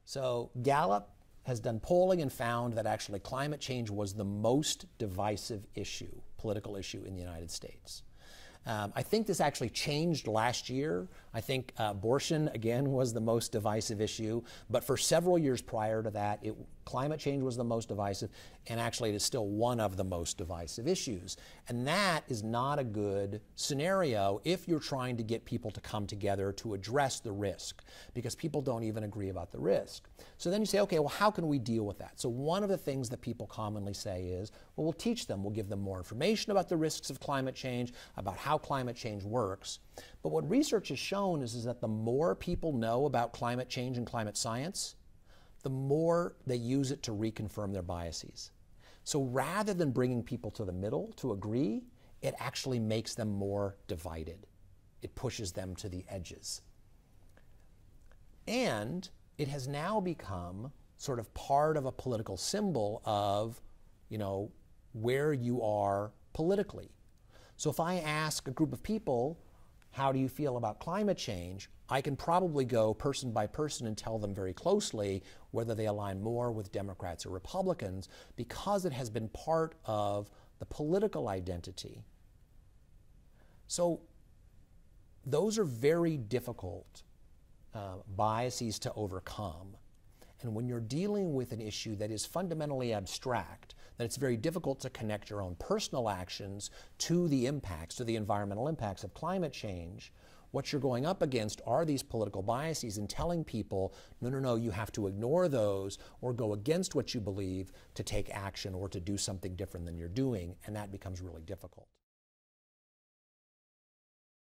So Gallup has done polling and found that actually climate change was the most divisive issue, political issue in the United States. I think this actually changed last year. I think abortion, again, was the most divisive issue. But for several years prior to that, climate change was the most divisive. And actually, it is still one of the most divisive issues. And that is not a good scenario if you're trying to get people to come together to address the risk, because people don't even agree about the risk. So then you say, okay, well, how can we deal with that? So one of the things that people commonly say is, well, we'll teach them. We'll give them more information about the risks of climate change, about how climate change works. But what research has shown is that the more people know about climate change and climate science, the more they use it to reconfirm their biases. So rather than bringing people to the middle to agree, it actually makes them more divided. It pushes them to the edges. And it has now become sort of part of a political symbol of, where you are politically. So if I ask a group of people, how do you feel about climate change? I can probably go person by person and tell them very closely whether they align more with Democrats or Republicans, because it has been part of the political identity. So those are very difficult biases to overcome. And when you're dealing with an issue that is fundamentally abstract, that it's very difficult to connect your own personal actions to the impacts, to the environmental impacts of climate change, what you're going up against are these political biases and telling people, no, you have to ignore those or go against what you believe to take action or to do something different than you're doing, and that becomes really difficult.